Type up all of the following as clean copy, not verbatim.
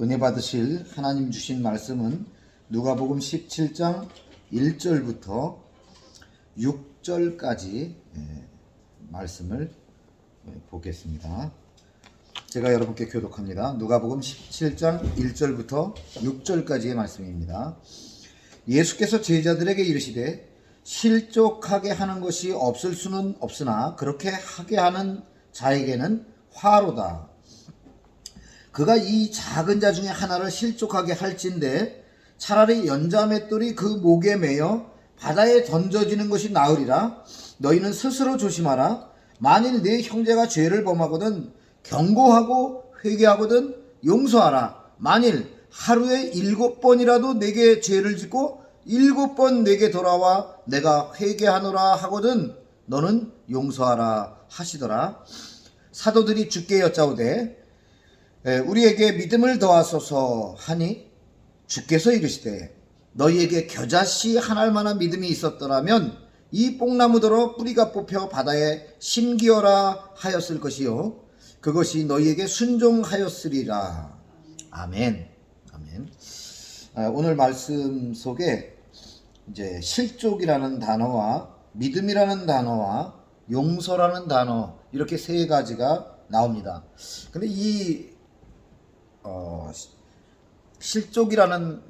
은혜 받으실 하나님 주신 말씀은 누가복음 17장 1절부터 6절까지 말씀을 보겠습니다. 제가 여러분께 교독합니다. 누가복음 17장 1절부터 6절까지의 말씀입니다. 예수께서 제자들에게 이르시되 실족하게 하는 것이 없을 수는 없으나 그렇게 하게 하는 자에게는 화로다. 그가 이 작은 자 중에 하나를 실족하게 할진대 차라리 연자 맷돌이 그 목에 매여 바다에 던져지는 것이 나으리라. 너희는 스스로 조심하라. 만일 네 형제가 죄를 범하거든 경고하고 회개하거든 용서하라. 만일 하루에 7번이라도 내게 죄를 짓고 7번 내게 돌아와 내가 회개하노라 하거든 너는 용서하라 하시더라. 사도들이 주께 여짜오되 우리에게 믿음을 더하소서 하니 주께서 이르시되 너희에게 겨자씨 한 알만한 믿음이 있었더라면 이 뽕나무더러 뿌리가 뽑혀 바다에 심기어라 하였을 것이요 그것이 너희에게 순종하였으리라. 아멘. 아멘. 오늘 말씀 속에 이제 실족이라는 단어와 믿음이라는 단어와 용서라는 단어 이렇게 세 가지가 나옵니다. 근데 이 실족이라는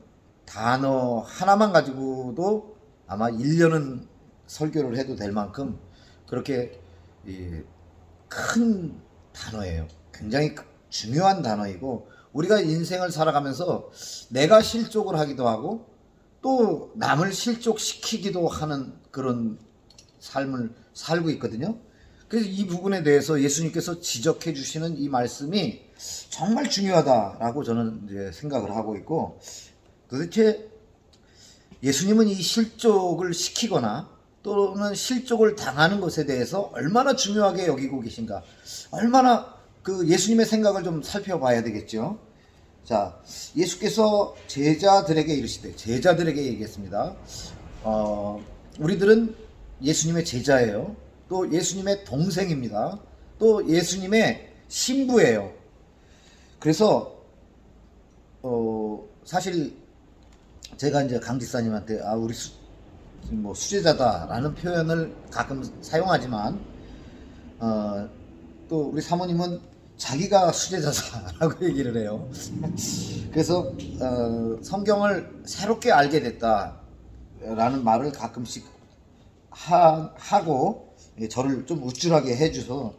단어 하나만 가지고도 아마 1년은 설교를 해도 될 만큼 그렇게 큰 단어예요. 굉장히 중요한 단어이고 우리가 인생을 살아가면서 내가 실족을 하기도 하고 또 남을 실족시키기도 하는 그런 삶을 살고 있거든요. 그래서 이 부분에 대해서 예수님께서 지적해 주시는 이 말씀이 정말 중요하다라고 저는 이제 생각을 하고 있고, 도대체 예수님은 이 실족을 시키거나 또는 실족을 당하는 것에 대해서 얼마나 중요하게 여기고 계신가, 얼마나 그 예수님의 생각을 좀 살펴봐야 되겠죠. 자, 예수께서 제자들에게 이르시되, 제자들에게 얘기했습니다. 우리들은 예수님의 제자예요. 또 예수님의 동생입니다. 또 예수님의 신부예요. 그래서 사실 제가 이제 강 집사님한테 우리 수제자다라는 표현을 가끔 사용하지만 또 우리 사모님은 자기가 수제자다라고 얘기를 해요. 그래서 성경을 새롭게 알게 됐다라는 말을 가끔씩 하고 저를 좀 우쭐하게 해줘서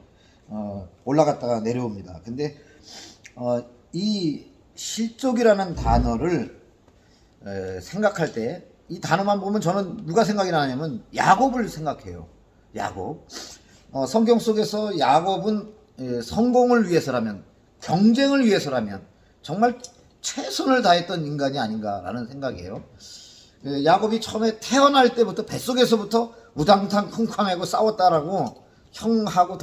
올라갔다가 내려옵니다. 근데 이 실족이라는 단어를 생각할 때 이 단어만 보면 저는 누가 생각이 나냐면 야곱을 생각해요. 야곱. 성경 속에서 야곱은 성공을 위해서라면, 경쟁을 위해서라면 정말 최선을 다했던 인간이 아닌가라는 생각이에요. 야곱이 처음에 태어날 때부터 뱃속에서부터 우당탕 쿵쾅하고 싸웠다라고 형하고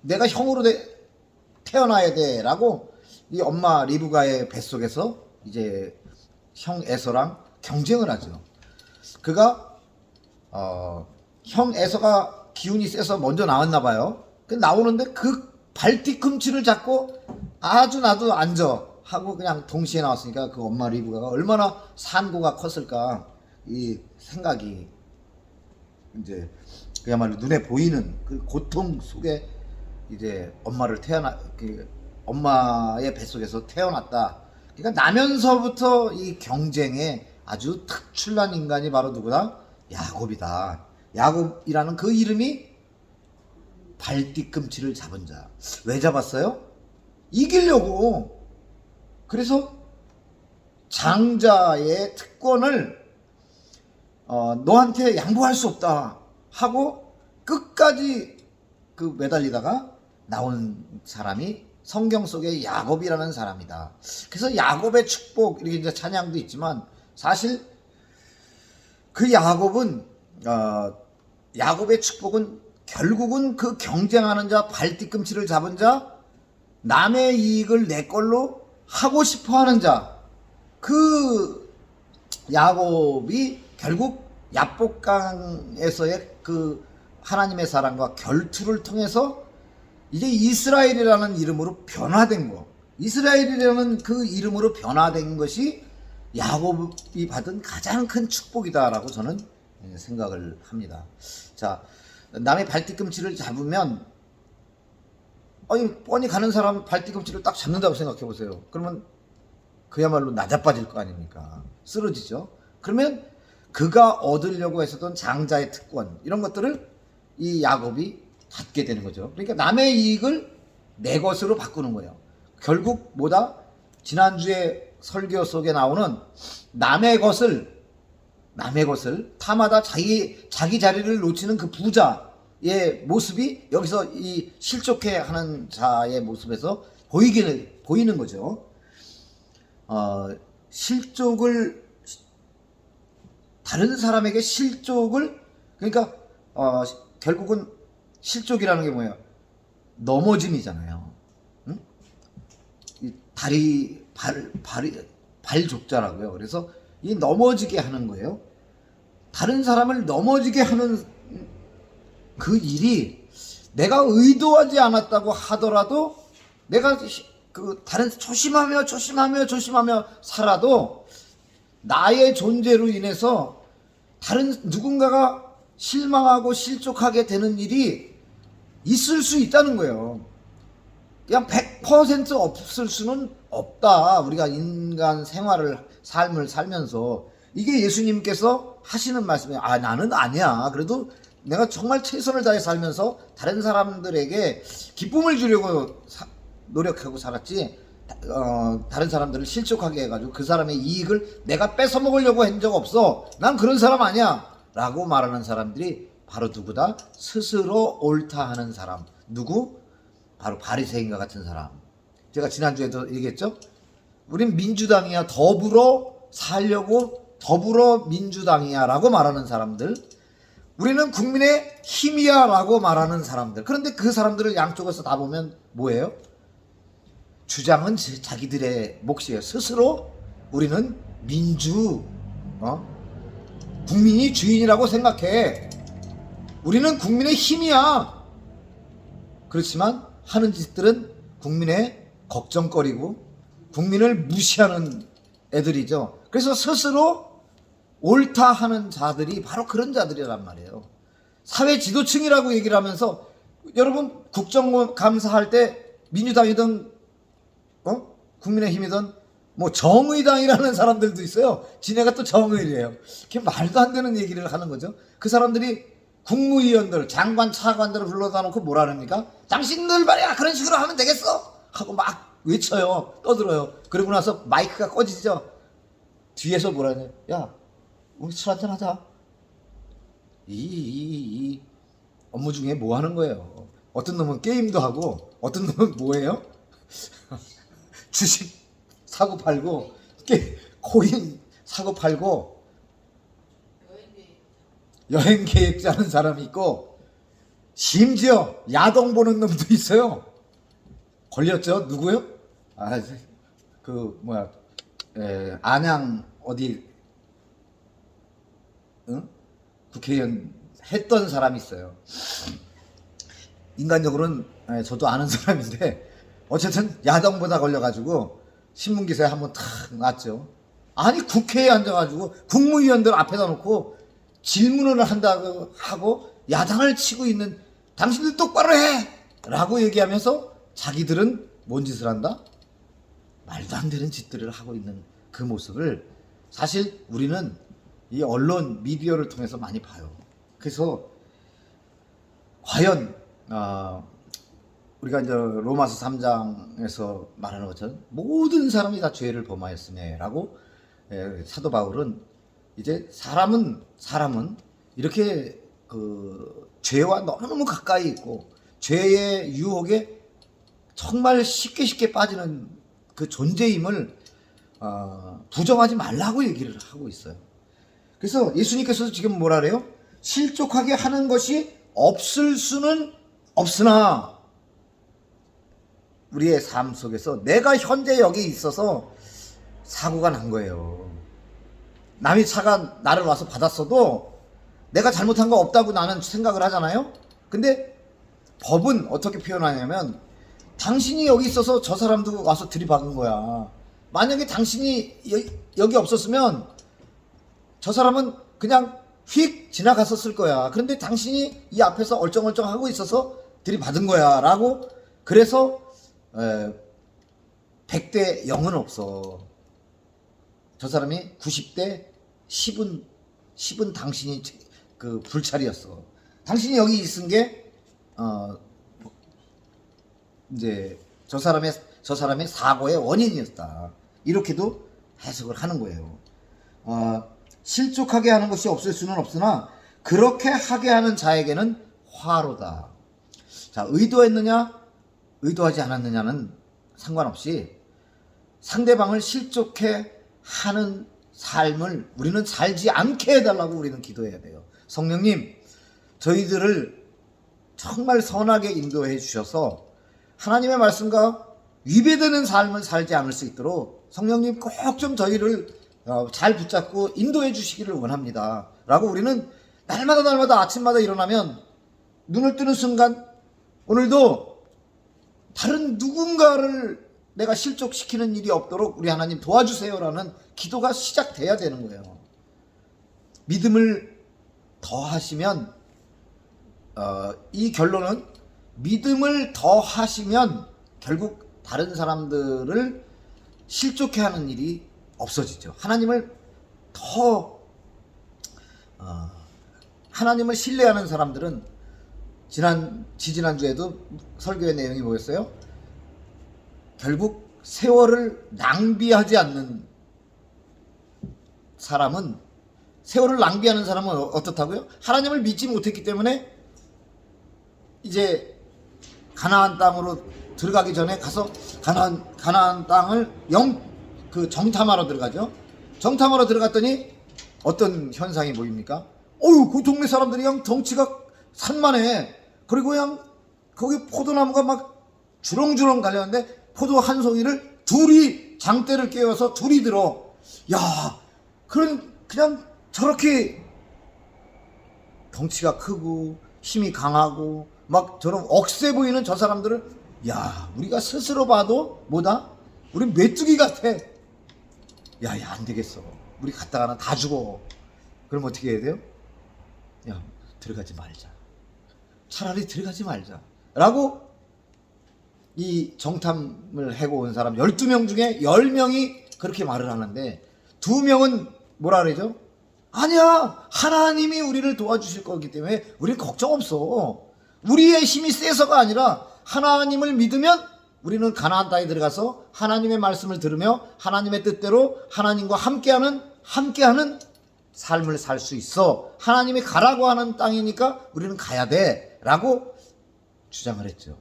내가 형으로 태어나야 돼라고 이 엄마 리브가의 뱃속에서 이제 형 에서랑 경쟁을 하죠. 그가 형 에서가 기운이 세서 먼저 나왔나 봐요. 나오는데 그 발뒤꿈치를 잡고 아주 나도 앉아 하고 그냥 동시에 나왔으니까 그 엄마 리브가가 얼마나 산고가 컸을까, 이 생각이 이제 그야말로 눈에 보이는 그 고통 속에 이제 엄마의 뱃속에서 태어났다. 그러니까 나면서부터 이 경쟁에 아주 특출난 인간이 바로 누구다? 야곱이다. 야곱이라는 그 이름이 발뒤꿈치를 잡은 자. 왜 잡았어요? 이기려고. 그래서 장자의 특권을 너한테 양보할 수 없다 하고 끝까지 그 매달리다가 나온 사람이 성경 속에 야곱이라는 사람이다. 그래서 야곱의 축복 이렇게 이제 찬양도 있지만 사실 그 야곱의 축복은 결국은 그 경쟁하는 자, 발뒤꿈치를 잡은 자, 남의 이익을 내 걸로 하고 싶어 하는 자, 그 야곱이 결국 야복강에서의 그 하나님의 사랑과 결투를 통해서 이제 이스라엘이라는 이름으로 변화된 거. 이스라엘이라는 그 이름으로 변화된 것이 야곱이 받은 가장 큰 축복이다라고 저는 생각을 합니다. 자, 남의 발뒤꿈치를 잡으면 뻔히 가는 사람 발뒤꿈치를 딱 잡는다고 생각해 보세요. 그러면 그야말로 나자빠질 거 아닙니까? 쓰러지죠. 그러면 그가 얻으려고 했었던 장자의 특권 이런 것들을 이 야곱이 갖게 되는 거죠. 그러니까 남의 이익을 내 것으로 바꾸는 거예요. 결국 뭐다? 지난주에 설교 속에 나오는 남의 것을 타마다 자기 자리를 놓치는 그 부자의 모습이 여기서 이 실족해하는 자의 모습에서 보이는 거죠. 다른 사람에게 실족을 그러니까 결국은 실족이라는 게 뭐예요? 넘어짐이잖아요. 응? 이 발족자라고요. 그래서 이 넘어지게 하는 거예요. 다른 사람을 넘어지게 하는 그 일이 내가 의도하지 않았다고 하더라도 내가 다른 조심하며 살아도 나의 존재로 인해서 다른 누군가가 실망하고 실족하게 되는 일이 있을 수 있다는 거예요. 그냥 100% 없을 수는 없다. 우리가 인간 삶을 살면서 이게 예수님께서 하시는 말씀이에요. 나는 아니야. 그래도 내가 정말 최선을 다해 살면서 다른 사람들에게 기쁨을 주려고 노력하고 살았지 다른 사람들을 실족하게 해가지고 그 사람의 이익을 내가 뺏어 먹으려고 한 적 없어. 난 그런 사람 아니야 라고 말하는 사람들이 바로 누구다? 스스로 옳다 하는 사람. 누구? 바로 바리새인과 같은 사람. 제가 지난주에도 얘기했죠. 우린 민주당이야. 더불어 살려고 더불어 민주당이야 라고 말하는 사람들. 우리는 국민의 힘이야 라고 말하는 사람들. 그런데 그 사람들을 양쪽에서 다 보면 뭐예요? 주장은 자기들의 몫이에요. 스스로 우리는 국민이 주인이라고 생각해. 우리는 국민의 힘이야. 그렇지만 하는 짓들은 국민의 걱정거리고 국민을 무시하는 애들이죠. 그래서 스스로 옳다 하는 자들이 바로 그런 자들이란 말이에요. 사회 지도층이라고 얘기를 하면서 여러분 국정감사할 때 민주당이든 국민의힘이든 뭐 정의당이라는 사람들도 있어요. 지네가 또 정의래요. 그게 말도 안 되는 얘기를 하는 거죠. 그 사람들이 국무위원들, 장관, 차관들을 불러다 놓고 뭐라 합니까? 당신들 말이야 그런 식으로 하면 되겠어? 하고 막 외쳐요. 떠들어요. 그러고 나서 마이크가 꺼지죠. 뒤에서 뭐라 하냐? 야, 우리 술 한잔 하자. 이 업무 중에 뭐 하는 거예요? 어떤 놈은 게임도 하고 어떤 놈은 뭐예요? 주식 사고 팔고 코인 사고 팔고 여행 계획 짜는 사람이 있고 심지어 야동 보는 놈도 있어요. 걸렸죠? 누구요? 안양 어디 국회의원 했던 사람이 있어요. 인간적으로는 저도 아는 사람인데 어쨌든 야동보다 걸려가지고 신문기사에 한번 탁 났죠. 아니 국회에 앉아가지고 국무위원들 앞에다 놓고 질문을 한다고 하고 야당을 치고 있는 당신들 똑바로 해! 라고 얘기하면서 자기들은 뭔 짓을 한다? 말도 안 되는 짓들을 하고 있는 그 모습을 사실 우리는 이 언론 미디어를 통해서 많이 봐요. 그래서 과연 우리가 이제 로마서 3장에서 말하는 것처럼 모든 사람이 다 죄를 범하였으며라고 사도 바울은 이제 사람은 이렇게 그 죄와 너무너무 가까이 있고 죄의 유혹에 정말 쉽게 빠지는 그 존재임을 부정하지 말라고 얘기를 하고 있어요. 그래서 예수님께서도 지금 뭐라 그래요? 실족하게 하는 것이 없을 수는 없으나 우리의 삶 속에서 내가 현재 여기 있어서 사고가 난 거예요. 남의 차가 나를 와서 받았어도 내가 잘못한 거 없다고 나는 생각을 하잖아요. 근데 법은 어떻게 표현하냐면 당신이 여기 있어서 저 사람도 와서 들이박은 거야. 만약에 당신이 여기 없었으면 저 사람은 그냥 휙 지나갔었을 거야. 그런데 당신이 이 앞에서 얼쩡얼쩡 하고 있어서 들이받은 거야. 라고. 그래서 100대 0은 없어. 저 사람이 90대 10은 당신이 그 불찰이었어. 당신이 여기 있은 게 이제 저 사람의 사고의 원인이었다. 이렇게도 해석을 하는 거예요. 실족하게 하는 것이 없을 수는 없으나 그렇게 하게 하는 자에게는 화로다. 자, 의도했느냐 의도하지 않았느냐는 상관없이 상대방을 실족해 하는 삶을 우리는 살지 않게 해달라고 우리는 기도해야 돼요. 성령님, 저희들을 정말 선하게 인도해 주셔서 하나님의 말씀과 위배되는 삶을 살지 않을 수 있도록 성령님 꼭 좀 저희를 잘 붙잡고 인도해 주시기를 원합니다. 라고 우리는 날마다 아침마다 일어나면 눈을 뜨는 순간 오늘도 다른 누군가를 내가 실족시키는 일이 없도록 우리 하나님 도와주세요라는 기도가 시작돼야 되는 거예요. 믿음을 더하시면 이 결론은 믿음을 더하시면 결국 다른 사람들을 실족해 하는 일이 없어지죠. 하나님을 더 하나님을 신뢰하는 사람들은 지지난주에도 설교의 내용이 뭐였어요? 결국 세월을 낭비하지 않는 사람은 세월을 낭비하는 사람은 어떻다고요? 하나님을 믿지 못했기 때문에 이제 가나안 땅으로 들어가기 전에 가서 가나안 땅을 정탐하러 들어가죠. 정탐하러 들어갔더니 어떤 현상이 보입니까? 그 동네 사람들이 그냥 덩치가 산만해. 그리고 그냥 거기 포도나무가 막 주렁주렁 달렸는데 포도 한 송이를 둘이 장대를 깨워서 둘이 들어. 야, 그냥 저렇게 덩치가 크고 힘이 강하고 막 저런 억세 보이는 저 사람들을 야, 우리가 스스로 봐도 뭐다? 우리 메뚜기 같아. 야, 안 되겠어. 우리 갔다가는 다 죽어. 그럼 어떻게 해야 돼요? 야, 들어가지 말자. 차라리 들어가지 말자. 라고 이 정탐을 해고 온 사람 12명 중에 10명이 그렇게 말을 하는데 2명은 뭐라 그러죠? 아니야, 하나님이 우리를 도와주실 거기 때문에 우리는 걱정 없어. 우리의 힘이 세서가 아니라 하나님을 믿으면 우리는 가나안 땅에 들어가서 하나님의 말씀을 들으며 하나님의 뜻대로 하나님과 함께하는 삶을 살 수 있어. 하나님이 가라고 하는 땅이니까 우리는 가야 돼 라고 주장을 했죠.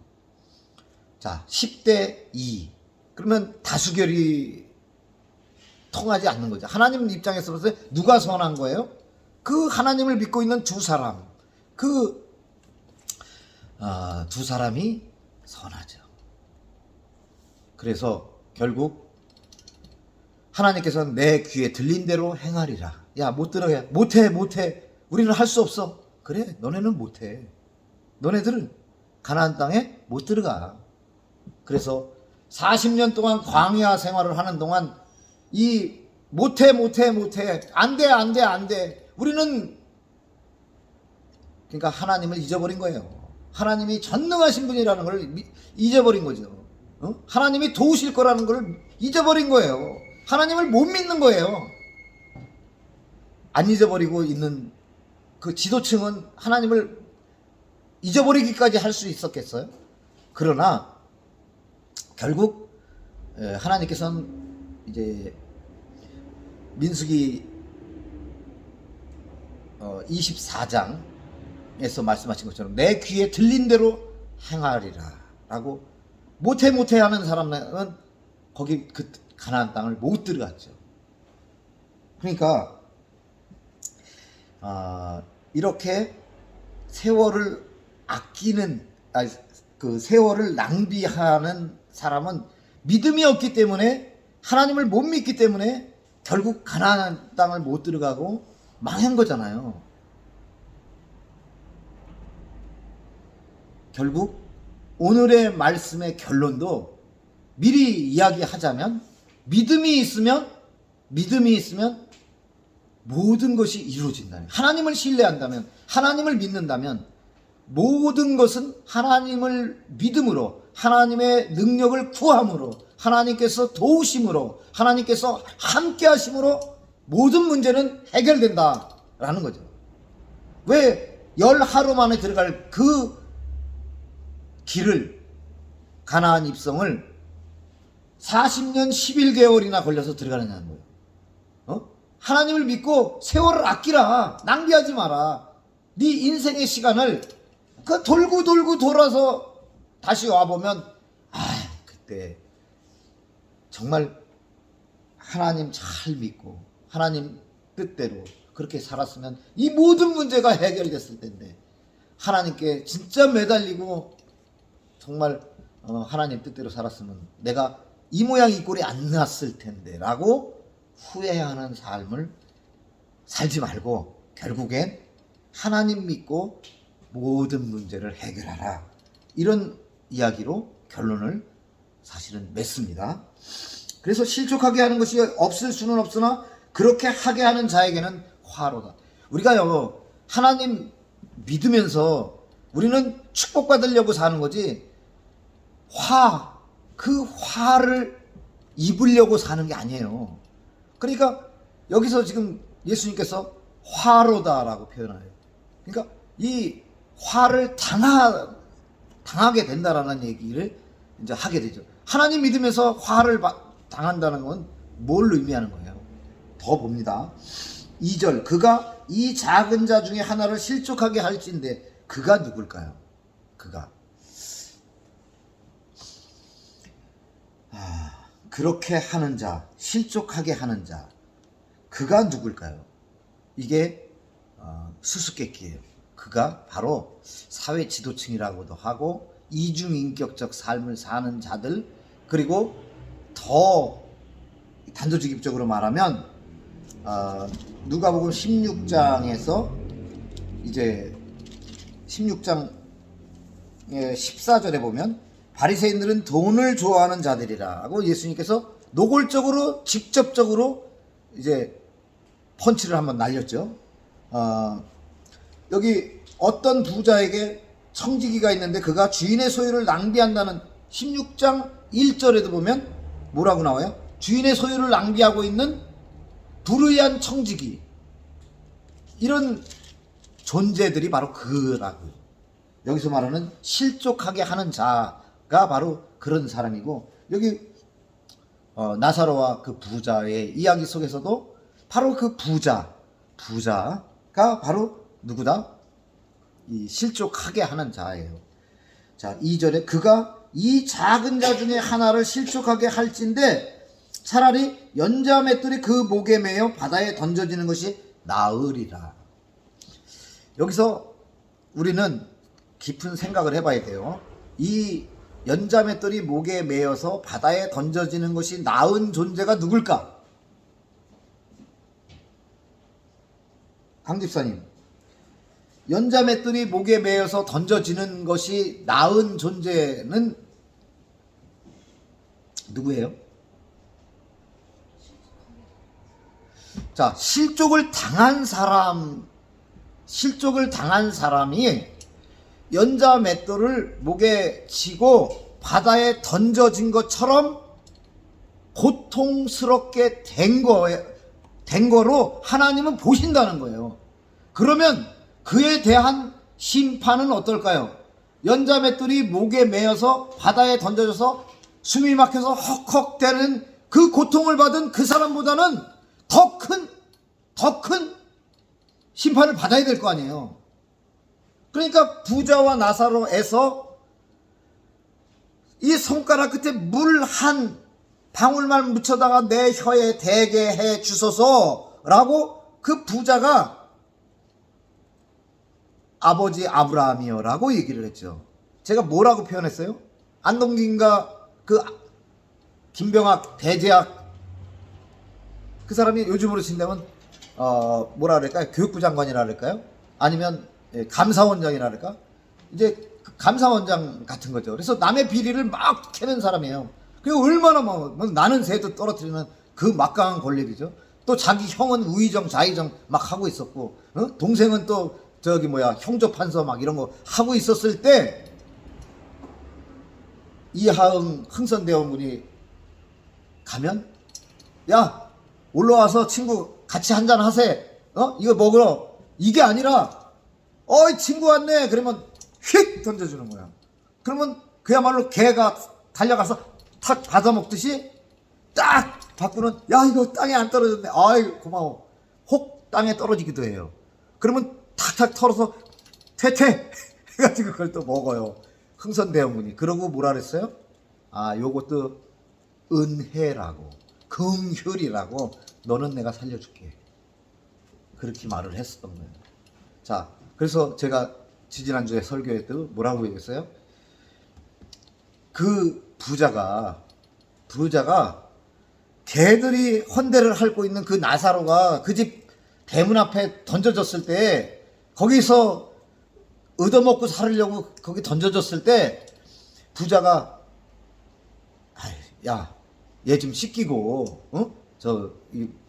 자, 10대 2. 그러면 다수결이 통하지 않는 거죠. 하나님 입장에서 봤을 때 누가 선한 거예요? 그 하나님을 믿고 있는 두 사람. 두 사람이 선하죠. 그래서 결국 하나님께서는 내 귀에 들린 대로 행하리라. 야, 못 들어가. 못해. 우리는 할 수 없어. 그래, 너네는 못해. 너네들은 가나안 땅에 못 들어가. 그래서 40년 동안 광야 생활을 하는 동안 이 못해. 안 돼. 우리는 그러니까 하나님을 잊어버린 거예요. 하나님이 전능하신 분이라는 걸 잊어버린 거죠. 하나님이 도우실 거라는 걸 잊어버린 거예요. 하나님을 못 믿는 거예요. 안 잊어버리고 있는 그 지도층은 하나님을 잊어버리기까지 할 수 있었겠어요? 그러나 결국 하나님께서는 이제 민수기 24장에서 말씀하신 것처럼 내 귀에 들린 대로 행하리라 라고 못해 하는 사람은 거기 그 가나안 땅을 못 들어갔죠. 그러니까 이렇게 세월을 아끼는 그 세월을 낭비하는 사람은 믿음이 없기 때문에 하나님을 못 믿기 때문에 결국 가나안 땅을 못 들어가고 망한 거잖아요. 결국 오늘의 말씀의 결론도 미리 이야기하자면 믿음이 있으면 모든 것이 이루어진다는, 하나님을 신뢰한다면, 하나님을 믿는다면 모든 것은 하나님을 믿음으로, 하나님의 능력을 구함으로, 하나님께서 도우심으로, 하나님께서 함께 하심으로 모든 문제는 해결된다라는 거죠. 왜 10하루 만에 들어갈 그 길을, 가나안 입성을 40년 11개월이나 걸려서 들어가느냐는 거예요. 하나님을 믿고 세월을 아끼라. 낭비하지 마라. 네 인생의 시간을 그 돌고 돌아서 다시 와보면 그때 정말 하나님 잘 믿고 하나님 뜻대로 그렇게 살았으면 이 모든 문제가 해결됐을 텐데, 하나님께 진짜 매달리고 정말 하나님 뜻대로 살았으면 내가 이 모양 이 꼴이 안 났을 텐데 라고 후회하는 삶을 살지 말고 결국엔 하나님 믿고 모든 문제를 해결하라, 이런 이야기로 결론을 사실은 맺습니다. 그래서 실족하게 하는 것이 없을 수는 없으나 그렇게 하게 하는 자에게는 화로다. 우리가요, 하나님 믿으면서 우리는 축복받으려고 사는 거지 그 화를 입으려고 사는 게 아니에요. 그러니까 여기서 지금 예수님께서 화로다라고 표현해요. 그러니까 이 화를 당하게 된다라는 얘기를 이제 하게 되죠. 하나님 믿으면서 화를 당한다는 건 뭘 의미하는 거예요? 더 봅니다. 2절, 그가 이 작은 자 중에 하나를 실족하게 할진대. 그가 누굴까요? 그렇게 하는 자, 실족하게 하는 자, 그가 누굴까요? 이게 수수께끼예요. 그가 바로 사회 지도층이라고도 하고 이중인격적 삶을 사는 자들, 그리고 더 단도직입적으로 말하면 누가복음 16장에서 이제 16장 14절에 보면 바리새인들은 돈을 좋아하는 자들이라고 예수님께서 노골적으로 직접적으로 이제 펀치를 한번 날렸죠. 여기 어떤 부자에게 청지기가 있는데 그가 주인의 소유를 낭비한다는 16장 1절에도 보면 뭐라고 나와요? 주인의 소유를 낭비하고 있는 불의한 청지기, 이런 존재들이 바로 그라고요. 여기서 말하는 실족하게 하는 자가 바로 그런 사람이고, 여기 나사로와 그 부자의 이야기 속에서도 바로 그 부자가 바로 누구다? 이 실족하게 하는 자예요. 자, 2절에 그가 이 작은 자 중에 하나를 실족하게 할진대 차라리 연자 맷돌이 그 목에 매여 바다에 던져지는 것이 나으리라. 여기서 우리는 깊은 생각을 해봐야 돼요. 이 연자 맷돌이 목에 매여서 바다에 던져지는 것이 나은 존재가 누굴까? 강 집사님, 연자 맷돌이 목에 매여서 던져지는 것이 나은 존재는 누구예요? 자, 실족을 당한 사람이 연자 맷돌을 목에 쥐고 바다에 던져진 것처럼 고통스럽게 된 거로 하나님은 보신다는 거예요. 그러면 그에 대한 심판은 어떨까요? 연자 맷돌이 목에 매여서 바다에 던져져서 숨이 막혀서 헉헉대는 그 고통을 받은 그 사람보다는 더 큰 심판을 받아야 될 거 아니에요. 그러니까 부자와 나사로에서 이 손가락 끝에 물 한 방울만 묻혀다가 내 혀에 대게 해 주소서라고 그 부자가 아버지 아브라함이요 라고 얘기를 했죠. 제가 뭐라고 표현했어요? 안동김과 그 김병학 대제학, 그 사람이 요즘으로 친다면 뭐라 그럴까요? 교육부 장관이라 그럴까요? 아니면 감사원장이라 그럴까? 이제 감사원장 같은 거죠. 그래서 남의 비리를 막 캐는 사람이에요. 그리고 얼마나 뭐 나는 새도 떨어뜨리는 그 막강한 권력이죠. 또 자기 형은 우의정 좌의정 막 하고 있었고, 동생은 또 저기 형조판서 막 이런 거 하고 있었을 때 이하응 흥선대원군이 가면, 야 올라와서 친구 같이 한잔 하세, 이거 먹으러, 이게 아니라 어이 친구 왔네 그러면 휙 던져주는 거야. 그러면 그야말로 개가 달려가서 탁 받아먹듯이 딱 받고는, 야 이거 땅에 안 떨어졌네, 아이 고마워, 혹 땅에 떨어지기도 해요. 그러면 탁탁 털어서 퇴퇴 해가지고 그걸 또 먹어요, 흥선대원군이. 그러고 뭐라 그랬어요? 아 요것도 은혜라고, 긍휼이라고, 너는 내가 살려줄게, 그렇게 말을 했었던 거예요. 자, 그래서 제가 지지난주에 설교에 또 뭐라고 얘기했어요? 그 부자가 개들이 헌대를 핥고 있는 그 나사로가 그 집 대문 앞에 던져졌을 때, 거기서 얻어먹고 살으려고 거기 던져졌을 때 부자가, 야 얘 좀 씻기고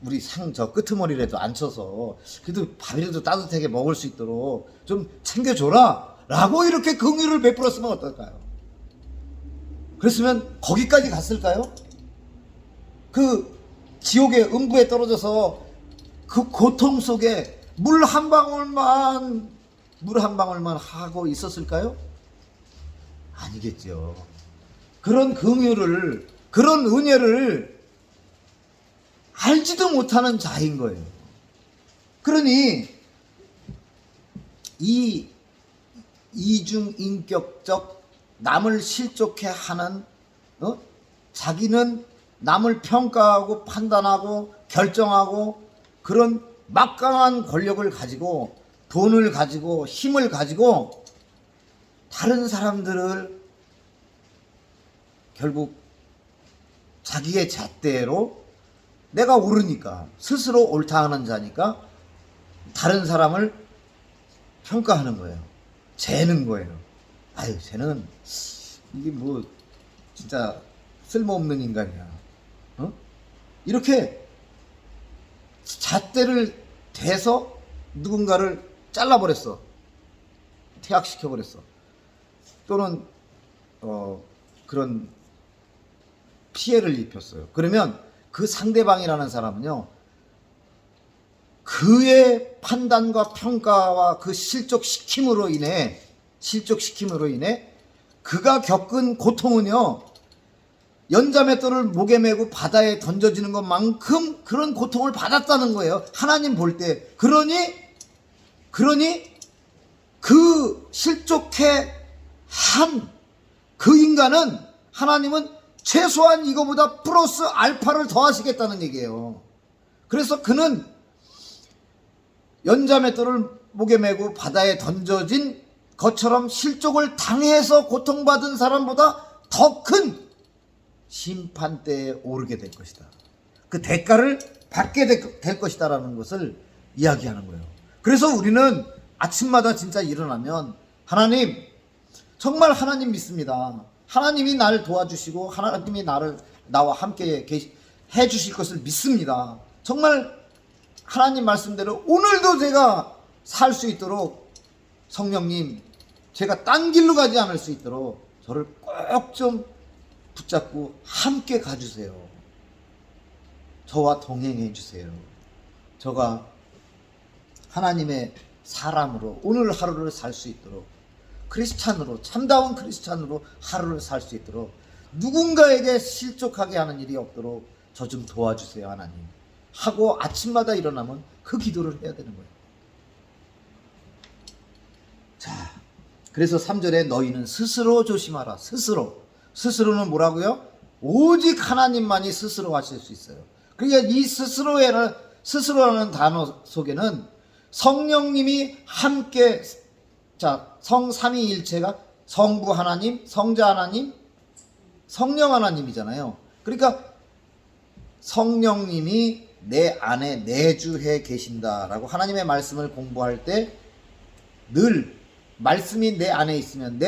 우리 상 저 끄트머리라도 앉혀서 그래도 밥이라도 따뜻하게 먹을 수 있도록 좀 챙겨줘라 라고 이렇게 긍휼을 베풀었으면 어떨까요? 그랬으면 거기까지 갔을까요? 그 지옥의 음부에 떨어져서 그 고통 속에 물 한 방울만 하고 있었을까요? 아니겠죠. 그런 긍휼을, 그런 은혜를 알지도 못하는 자인 거예요. 그러니 이 이중인격적 남을 실족해 하는, 자기는 남을 평가하고 판단하고 결정하고 그런 막강한 권력을 가지고, 돈을 가지고, 힘을 가지고 다른 사람들을 결국 자기의 잣대로, 내가 옳으니까, 스스로 옳다 하는 자니까 다른 사람을 평가하는 거예요. 재는 거예요. 아유 쟤는 이게 뭐 진짜 쓸모없는 인간이야, 이렇게 잣대를 대서 누군가를 잘라버렸어, 퇴학시켜버렸어, 또는 그런 피해를 입혔어요. 그러면 그 상대방이라는 사람은요, 그의 판단과 평가와 그 실족시킴으로 인해 그가 겪은 고통은요, 연자맷돌을 목에 메고 바다에 던져지는 것만큼 그런 고통을 받았다는 거예요, 하나님 볼 때. 그러니 그 실족해 한 그 인간은 하나님은 최소한 이거보다 플러스 알파를 더하시겠다는 얘기예요. 그래서 그는 연자맷돌을 목에 메고 바다에 던져진 것처럼 실족을 당해서 고통받은 사람보다 더 큰 심판대에 오르게 될 것이다, 그 대가를 받게 될 것이다 라는 것을 이야기하는 거예요. 그래서 우리는 아침마다 진짜 일어나면, 하나님, 정말 하나님 믿습니다, 하나님이 나를 도와주시고 하나님이 나와 함께 해주실 것을 믿습니다, 정말 하나님 말씀대로 오늘도 제가 살 수 있도록 성령님, 제가 딴 길로 가지 않을 수 있도록 저를 꼭 좀 붙잡고 함께 가주세요, 저와 동행해 주세요, 저가 하나님의 사람으로 오늘 하루를 살 수 있도록, 크리스찬으로, 참다운 크리스찬으로 하루를 살 수 있도록, 누군가에게 실족하게 하는 일이 없도록 저 좀 도와주세요 하나님 하고 아침마다 일어나면 그 기도를 해야 되는 거예요. 자, 그래서 3절에 너희는 스스로 조심하라. 스스로는 뭐라고요? 오직 하나님만이 스스로 하실 수 있어요. 그러니까 이 스스로라는 단어 속에는 성령님이 함께, 자, 성삼위일체가 성부 하나님, 성자 하나님, 성령 하나님이잖아요. 그러니까 성령님이 내 안에 내주해 계신다라고 하나님의 말씀을 공부할 때 늘 말씀이 내 안에 있으면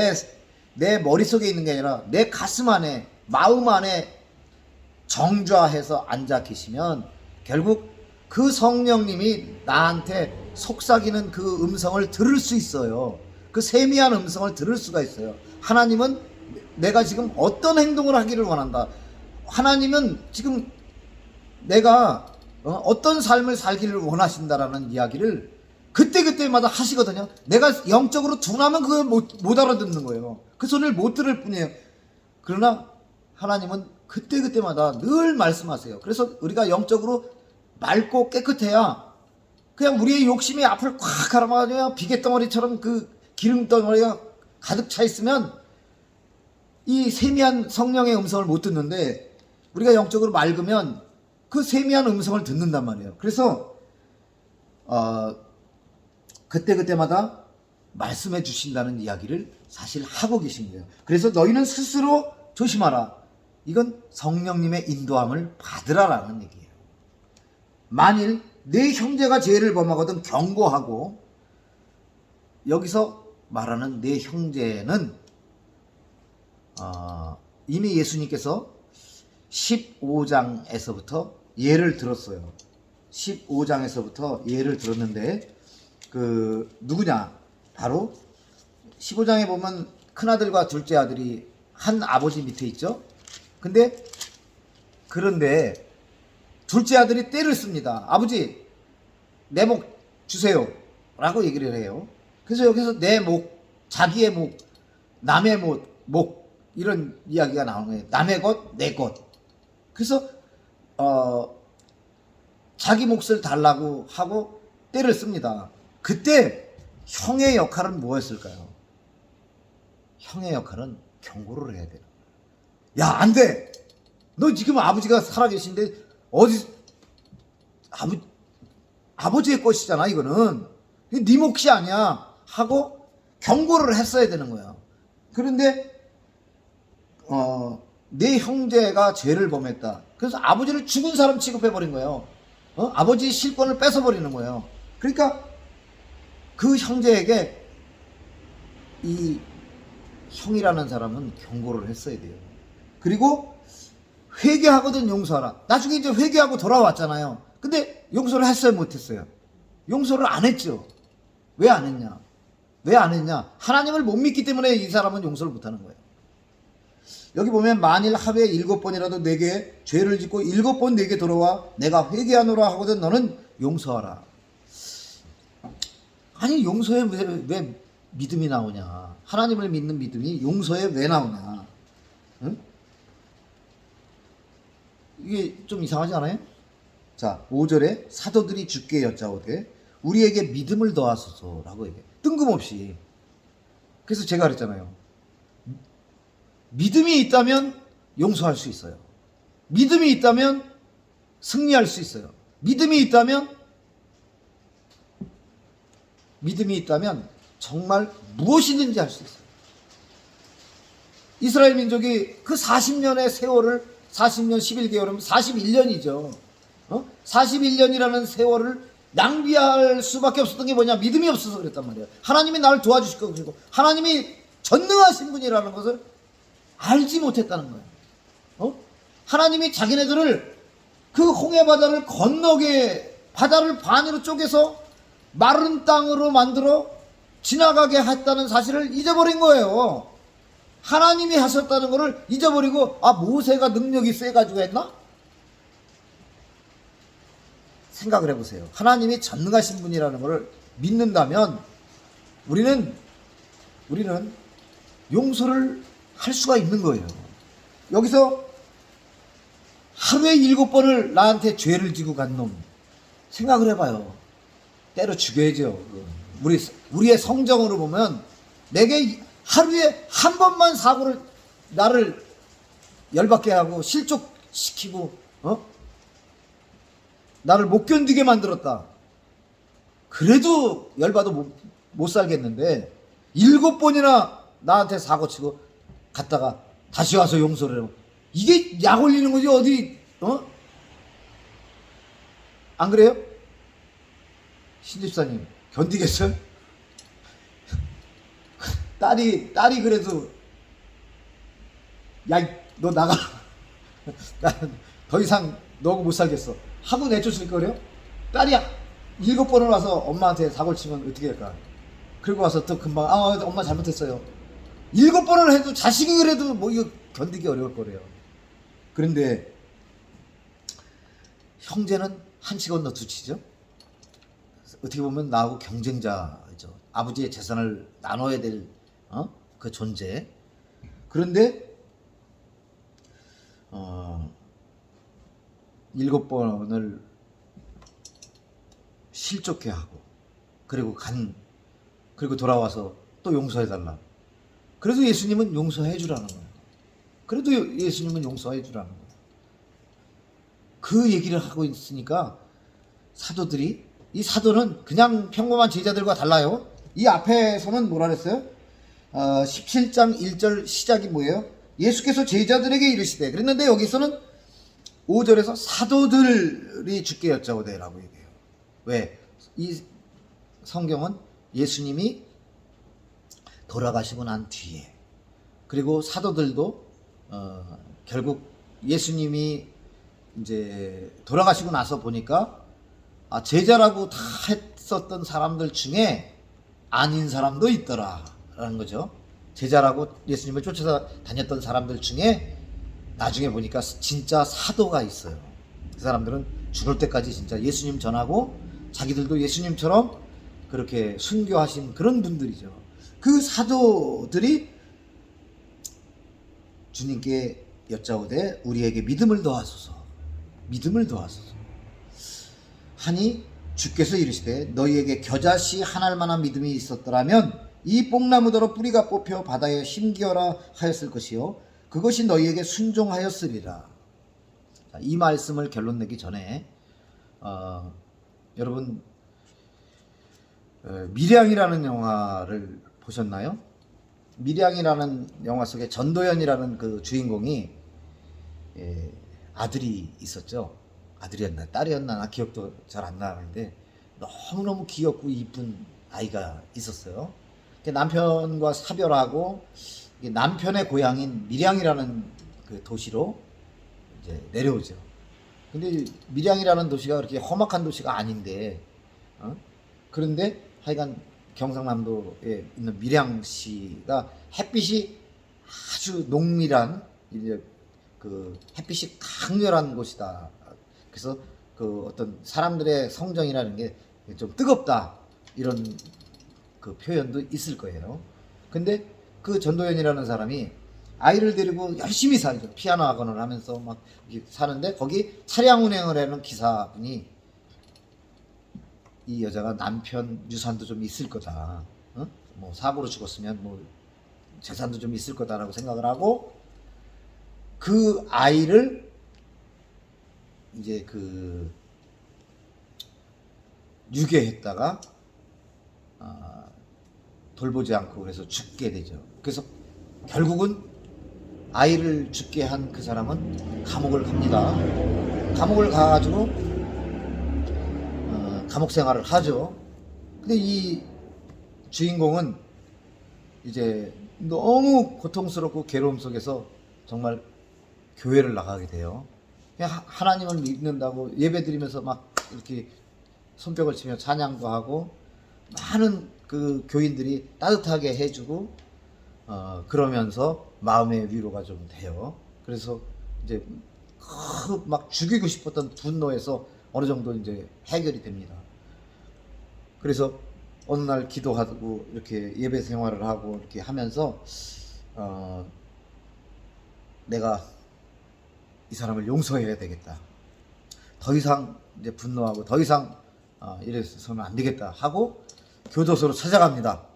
내 머릿속에 있는 게 아니라 내 가슴 안에, 마음 안에 정좌해서 앉아 계시면 결국 그 성령님이 나한테 속삭이는 그 음성을 들을 수 있어요. 그 세미한 음성을 들을 수가 있어요. 하나님은 내가 지금 어떤 행동을 하기를 원한다. 하나님은 지금 내가 어떤 삶을 살기를 원하신다라는 이야기를 그때그때마다 하시거든요. 내가 영적으로 둔하면 그걸 못 알아듣는 거예요. 그 소리를 못 들을 뿐이에요. 그러나 하나님은 그때그때마다 늘 말씀하세요. 그래서 우리가 영적으로 맑고 깨끗해야 그냥 우리의 욕심이 앞을 꽉 가라마냐 비계덩어리처럼 그 기름덩어리가 가득 차 있으면 이 세미한 성령의 음성을 못 듣는데, 우리가 영적으로 맑으면 그 세미한 음성을 듣는단 말이에요. 그래서 그때그때마다 말씀해 주신다는 이야기를 사실 하고 계신 거예요. 그래서 너희는 스스로 조심하라. 이건 성령님의 인도함을 받으라라는 얘기예요. 만일 내 형제가 죄를 범하거든 경고하고, 여기서 말하는 내 형제는 이미 예수님께서 15장에서부터 예를 들었어요. 15장에서부터 예를 들었는데 그 누구냐? 바로 15장에 보면 큰아들과 둘째 아들이 한 아버지 밑에 있죠. 그런데 둘째 아들이 떼를 씁니다. 아버지, 내 목 주세요 라고 얘기를 해요. 그래서 여기서 내 목, 자기의 목, 남의 목 이런 이야기가 나오는 거예요. 남의 것, 내 것. 그래서 자기 몫을 달라고 하고 떼를 씁니다. 그때 형의 역할은 뭐였을까요? 형의 역할은 경고를 해야 돼요. 야, 안 돼! 너 지금 아버지가 살아계신데 어디 아버지의 것이잖아. 이거는 네 몫이 아니야 하고 경고를 했어야 되는 거야. 그런데 내 형제가 죄를 범했다. 그래서 아버지를 죽은 사람 취급해버린 거예요. 아버지의 실권을 뺏어버리는 거예요. 그러니까 그 형제에게 이 형이라는 사람은 경고를 했어야 돼요. 그리고 회개하거든 용서하라. 나중에 이제 회개하고 돌아왔잖아요. 근데 용서를 했어요, 못했어요? 용서를 안 했죠. 왜 안 했냐? 왜 안 했냐? 하나님을 못 믿기 때문에 이 사람은 용서를 못하는 거예요. 여기 보면 만일 하루에 7번이라도 내게 죄를 짓고 7번 내게 돌아와 내가 회개하노라 하거든 너는 용서하라. 아니, 용서에 왜 믿음이 나오냐? 하나님을 믿는 믿음이 용서에 왜 나오냐? 응? 이게 좀 이상하지 않아요? 자, 5절에 사도들이 주께 여짜오되 우리에게 믿음을 더하소서라고 얘기해요. 뜬금없이. 그래서 제가 그랬잖아요. 믿음이 있다면 용서할 수 있어요. 믿음이 있다면 승리할 수 있어요. 믿음이 있다면 정말 무엇이든지 할 수 있어요. 이스라엘 민족이 그 40년의 세월을 40년 11개월이면 41년이죠. 41년이라는 세월을 낭비할 수밖에 없었던 게 뭐냐? 믿음이 없어서 그랬단 말이에요. 하나님이 나를 도와주실 거고, 그리고 하나님이 전능하신 분이라는 것을 알지 못했다는 거예요. 하나님이 자기네들을 그 홍해 바다를 건너게, 바다를 반으로 쪼개서 마른 땅으로 만들어 지나가게 했다는 사실을 잊어버린 거예요. 하나님이 하셨다는 것을 잊어버리고, 모세가 능력이 세가지고 했나? 생각을 해보세요. 하나님이 전능하신 분이라는 것을 믿는다면 우리는 용서를 할 수가 있는 거예요. 여기서 하루에 7번을 나한테 죄를 지고 간 놈, 생각을 해봐요. 때려 죽여야죠. 우리의 성정으로 보면 내게 하루에 한 번만 사고를, 나를 열받게 하고 실족시키고 나를 못 견디게 만들었다. 그래도 열받아 못 살겠는데 7번이나 나한테 사고치고 갔다가 다시 와서 용서를 해요. 이게 약 올리는 거지 어디? 안 그래요? 신집사님 견디겠어요? 딸이 그래도 야 너 나가 난 더 이상 너하고 못 살겠어 하고 내쫓을 거래요. 딸이 7번을 와서 엄마한테 사고를 치면 어떻게 할까? 그리고 와서 또 금방 엄마 잘못했어요. 7번을 해도 자식이 그래도 뭐 이거 견디기 어려울 거래요. 그런데 형제는 한치 건너 두치죠. 어떻게 보면 나하고 경쟁자죠. 아버지의 재산을 나눠야 될 그 존재. 그런데 7번을 실족해 하고 그리고 돌아와서 또 용서해달라. 그래도 예수님은 용서해 주라는 거예요. 그래도 예수님은 용서해 주라는 거예요. 그 얘기를 하고 있으니까 이 사도는 그냥 평범한 제자들과 달라요. 이 앞에서는 뭐라 그랬어요? 17장 1절 시작이 뭐예요? 예수께서 제자들에게 이르시되, 그랬는데 여기서는 5절에서 사도들이 주께 여짜오되라고 얘기해요. 왜? 이 성경은 예수님이 돌아가시고 난 뒤에, 그리고 사도들도 결국 예수님이 이제 돌아가시고 나서 보니까 제자라고 다 했었던 사람들 중에 아닌 사람도 있더라라는 거죠. 제자라고 예수님을 쫓아서 다녔던 사람들 중에 나중에 보니까 진짜 사도가 있어요. 그 사람들은 죽을 때까지 진짜 예수님 전하고 자기들도 예수님처럼 그렇게 순교하신 그런 분들이죠. 그 사도들이 주님께 여짜오되 우리에게 믿음을 더하소서 하니 주께서 이르시되 너희에게 겨자씨 한 알만한 믿음이 있었더라면 이 뽕나무더러 뿌리가 뽑혀 바다에 심기어라 하였을 것이요 그것이 너희에게 순종하였으리라. 이 말씀을 결론 내기 전에 여러분 밀양이라는 영화를 보셨나요? 밀양이라는 영화 속에 전도연이라는 그 주인공이 아들이 있었죠. 아들이었나 딸이었나 나 기억도 잘 안 나는데 너무너무 귀엽고 이쁜 아이가 있었어요. 남편과 사별하고 남편의 고향인 밀양이라는 그 도시로 이제 내려오죠. 근데 밀양이라는 도시가 그렇게 험악한 도시가 아닌데 그런데 하여간 경상남도에 있는 밀양시가 햇빛이 아주 농밀한 이제 그 햇빛이 강렬한 곳이다. 그래서 그 어떤 사람들의 성정이라는 게 좀 뜨겁다 이런 그 표현도 있을 거예요. 근데 그 전도연이라는 사람이 아이를 데리고 열심히 살죠. 피아노 학원을 하면서 막 사는데 거기 차량 운행을 하는 기사분이 이 여자가 남편 유산도 좀 있을 거다. 뭐 사고로 죽었으면 뭐 재산도 좀 있을 거다라고 생각을 하고 그 아이를 이제 그 유괴했다가 돌보지 않고 그래서 죽게 되죠. 그래서 결국은 아이를 죽게 한 그 사람은 감옥을 갑니다. 감옥을 가가지고 감옥 생활을 하죠. 근데 이 주인공은 이제 너무 고통스럽고 괴로움 속에서 정말 교회를 나가게 돼요. 그냥 하나님을 믿는다고 예배 드리면서 막 이렇게 손뼉을 치며 찬양도 하고 많은 그 교인들이 따뜻하게 해주고 그러면서 마음의 위로가 좀 돼요. 그래서 이제 막 죽이고 싶었던 분노에서 어느 정도 이제 해결이 됩니다. 그래서 어느 날 기도하고 이렇게 예배 생활을 하고 이렇게 하면서 내가 이 사람을 용서해야 되겠다. 더 이상 이제 분노하고 더 이상 이래서는 안 되겠다 하고 교도소로 찾아갑니다.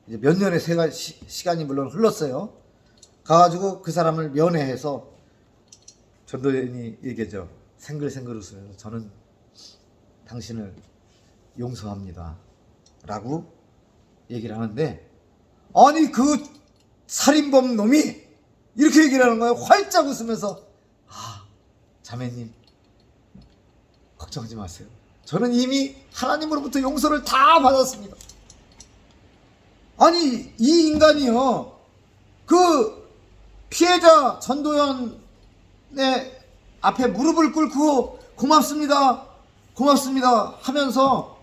이제 몇 년의 시간이 물론 흘렀어요. 가가지고 그 사람을 면회해서 전도연이 얘기하죠. 생글생글 웃으면서 저는 당신을 용서합니다 라고 얘기를 하는데 아니 그 살인범 놈이 이렇게 얘기를 하는 거예요. 활짝 웃으면서 자매님 걱정하지 마세요. 저는 이미 하나님으로부터 용서를 다 받았습니다. 아니 이 인간이요, 그 피해자 전도연의 앞에 무릎을 꿇고 고맙습니다 고맙습니다 하면서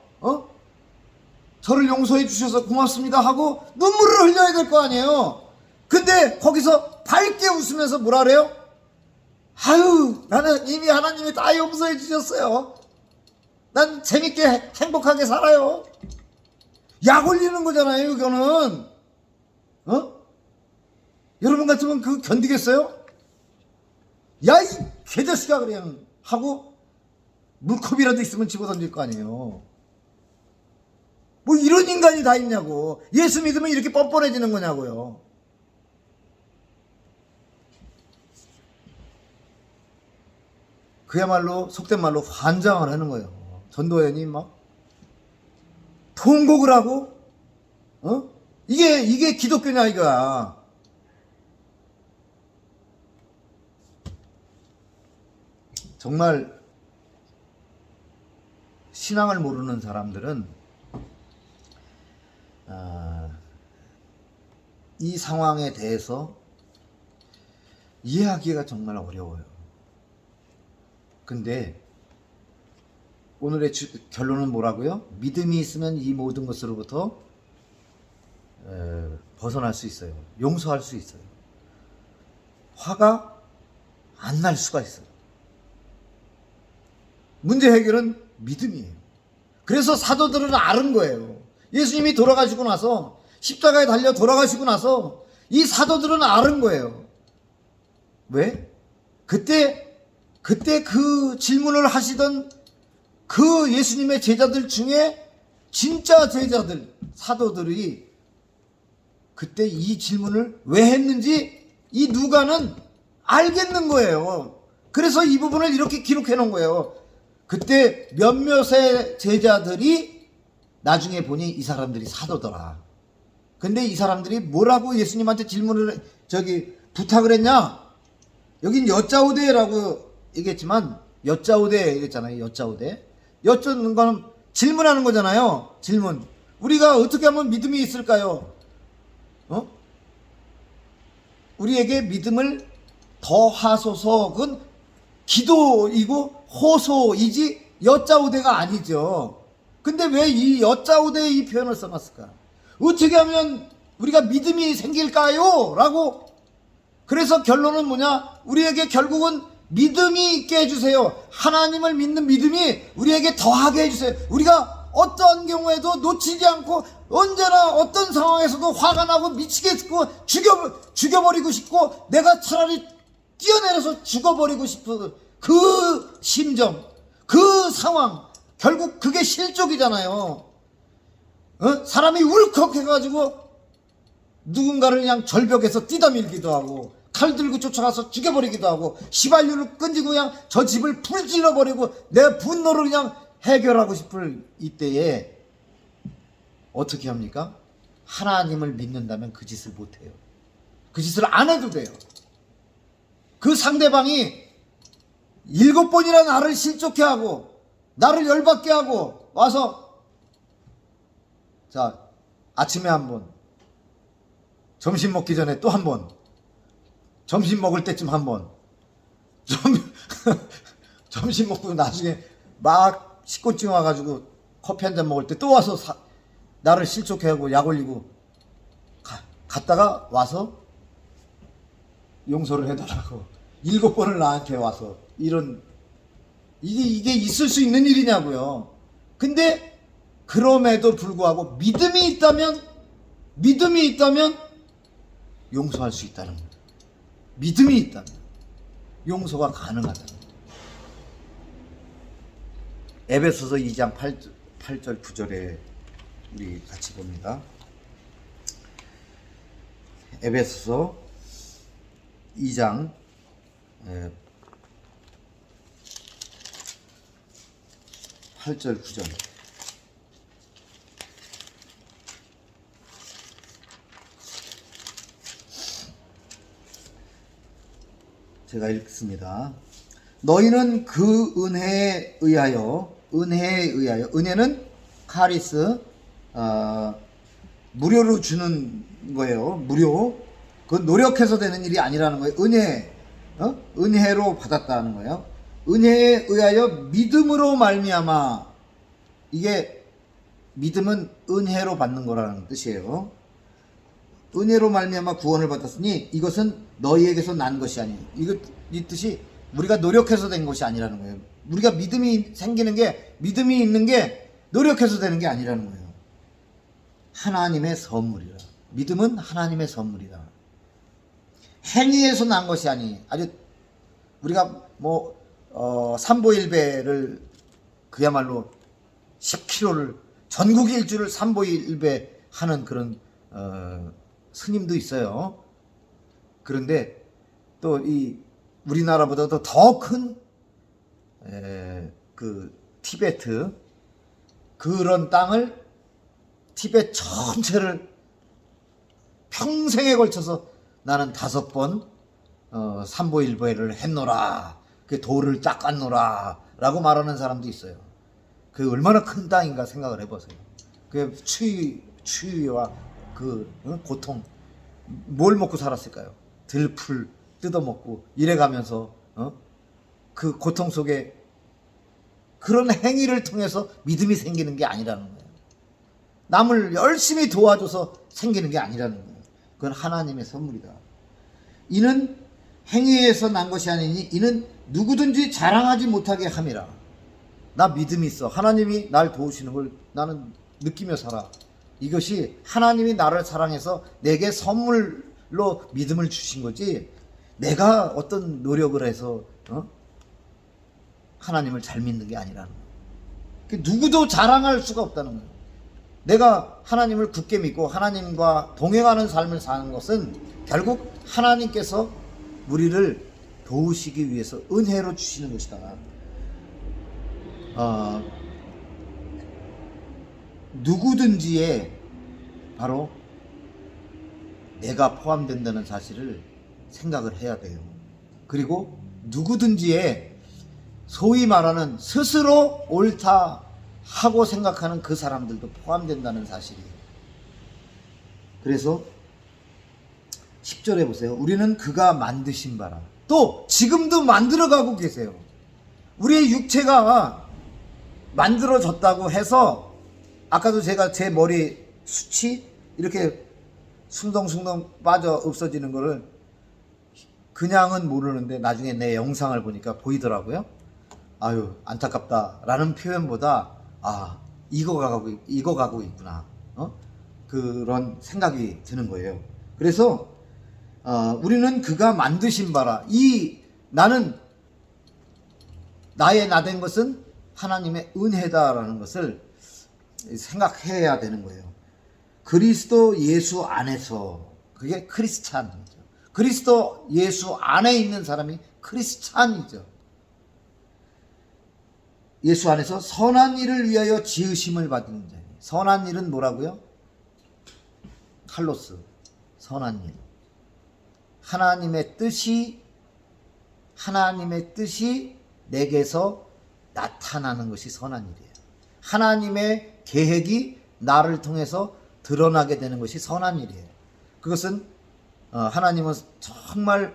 저를 용서해 주셔서 고맙습니다 하고 눈물을 흘려야 될 거 아니에요. 근데 거기서 밝게 웃으면서 뭐라 그래요? 아유, 나는 이미 하나님이 다 용서해 주셨어요. 난 재밌게 행복하게 살아요. 약 올리는 거잖아요, 이거는. 여러분 같으면 그거 견디겠어요? 야, 이 개자식아, 그냥 하고 물컵이라도 있으면 집어던질 거 아니에요. 뭐 이런 인간이 다 있냐고. 예수 믿으면 이렇게 뻔뻔해지는 거냐고요. 그야말로 속된 말로 환장을 하는 거예요. 전도연이 막 통곡을 하고, 이게 기독교냐 이거야. 정말 신앙을 모르는 사람들은 이 상황에 대해서 이해하기가 정말 어려워요. 근데 오늘의 결론은 뭐라고요? 믿음이 있으면 이 모든 것으로부터 벗어날 수 있어요. 용서할 수 있어요. 화가 안 날 수가 있어요. 문제 해결은 믿음이에요. 그래서 사도들은 아는 거예요. 예수님이 돌아가시고 나서, 십자가에 달려 돌아가시고 나서 이 사도들은 아는 거예요. 왜? 그때 그 질문을 하시던 그 예수님의 제자들 중에 진짜 제자들, 사도들이 그때 이 질문을 왜 했는지 이 누가는 알겠는 거예요. 그래서 이 부분을 이렇게 기록해 놓은 거예요. 그때 몇몇의 제자들이 나중에 보니 이 사람들이 사도더라. 근데 이 사람들이 뭐라고 예수님한테 질문을 부탁을 했냐? 여긴 여짜오대라고 얘기했지만 여짜오대 얘기했잖아요. 여짜오대. 여쭙는 거는 질문하는 거잖아요. 질문. 우리가 어떻게 하면 믿음이 있을까요? 우리에게 믿음을 더하소서. 그건 기도이고 호소이지 여짜오대가 아니죠. 근데 왜 이 여짜오대 이 표현을 써놨을까? 어떻게 하면 우리가 믿음이 생길까요? 라고. 그래서 결론은 뭐냐? 우리에게 결국은 믿음이 있게 해주세요. 하나님을 믿는 믿음이 우리에게 더하게 해주세요. 우리가 어떠한 경우에도 놓치지 않고 언제나 어떤 상황에서도 화가 나고 미치겠고 죽여버리고 싶고 내가 차라리 뛰어내려서 죽어버리고 싶은 그 심정, 그 상황, 결국 그게 실족이잖아요. 사람이 울컥해가지고 누군가를 그냥 절벽에서 뛰다밀기도 하고 칼 들고 쫓아가서 죽여버리기도 하고 시발유를 끈지고 그냥 저 집을 불질러버리고 내 분노를 그냥 해결하고 싶을 이때에 어떻게 합니까? 하나님을 믿는다면 그 짓을 못해요. 그 짓을 안 해도 돼요. 그 상대방이 7번이나 나를 실족해 하고 나를 열받게 하고 와서 자 아침에 한 번, 점심 먹기 전에 또 한 번, 점심 먹을 때쯤 한 번, 점심 먹고 나중에 막 식곤증 와가지고 커피 한 잔 먹을 때 또 와서 나를 실족해 하고 약 올리고 갔다가 와서 용서를 해달라고 7번을 나한테 와서 이런 이게 있을 수 있는 일이냐고요. 근데 그럼에도 불구하고 믿음이 있다면 용서할 수 있다는 거예요. 믿음이 있다면 용서가 가능하다는 거예요. 에베소서 2장 8절 9절에 우리 같이 봅니다. 에베소서 2장 8절 9절. 제가 읽습니다. 너희는 그 은혜에 의하여, 은혜는 카리스, 무료로 주는 거예요. 무료. 그건 노력해서 되는 일이 아니라는 거예요. 은혜로 받았다는 거예요. 은혜에 의하여 믿음으로 말미암아. 이게 믿음은 은혜로 받는 거라는 뜻이에요. 은혜로 말미암아 구원을 받았으니 이것은 너희에게서 난 것이 아니에요. 이 뜻이 우리가 노력해서 된 것이 아니라는 거예요. 우리가 믿음이 생기는 게, 믿음이 있는 게 노력해서 되는 게 아니라는 거예요. 하나님의 선물이라. 믿음은 하나님의 선물이다. 행위에서 난 것이 아니. 아주 우리가 삼보일배를 그야말로 10km를 전국 일주를 삼보일배 하는 그런 스님도 있어요. 그런데 또 이 우리나라보다도 더 큰 그 티베트, 그런 땅을, 티베트 전체를 평생에 걸쳐서 나는 5번 삼보일배를 했노라, 그 돌을 닦았노라 라고 말하는 사람도 있어요. 그 얼마나 큰 땅인가 생각을 해보세요. 그 추위와 그 고통, 뭘 먹고 살았을까요? 들풀 뜯어먹고 이래가면서 그 고통 속에 그런 행위를 통해서 믿음이 생기는 게 아니라는 거예요. 남을 열심히 도와줘서 생기는 게 아니라는 거예요. 그건 하나님의 선물이다. 이는 행위에서 난 것이 아니니 이는 누구든지 자랑하지 못하게 함이라. 나 믿음이 있어. 하나님이 날 도우시는 걸 나는 느끼며 살아. 이것이 하나님이 나를 사랑해서 내게 선물로 믿음을 주신 거지, 내가 어떤 노력을 해서 하나님을 잘 믿는 게 아니라는 거예요. 누구도 자랑할 수가 없다는 거예요. 내가 하나님을 굳게 믿고 하나님과 동행하는 삶을 사는 것은 결국 하나님께서 우리를 도우시기 위해서 은혜로 주시는 것이다. 누구든지에 바로 내가 포함된다는 사실을 생각을 해야 돼요. 그리고 누구든지에 소위 말하는 스스로 옳다 하고 생각하는 그 사람들도 포함된다는 사실이에요. 그래서 10절에 보세요. 우리는 그가 만드신 바라. 또 지금도 만들어가고 계세요. 우리의 육체가 만들어졌다고 해서, 아까도 제가 제 머리 숱이 이렇게 숭덩숭덩 빠져 없어지는 거를 그냥은 모르는데 나중에 내 영상을 보니까 보이더라고요. 아유, 안타깝다 라는 표현보다 이거 가고 있구나, 그런 생각이 드는 거예요. 그래서 우리는 그가 만드신 바라. 나는 나의 나된 것은 하나님의 은혜다라는 것을 생각해야 되는 거예요. 그리스도 예수 안에서, 그게 크리스찬이죠. 그리스도 예수 안에 있는 사람이 크리스찬이죠. 예수 안에서 선한 일을 위하여 지으심을 받은 자니. 선한 일은 뭐라고요? 칼로스, 선한 일. 하나님의 뜻이 내게서 나타나는 것이 선한 일이에요. 하나님의 계획이 나를 통해서 드러나게 되는 것이 선한 일이에요. 그것은 하나님은 정말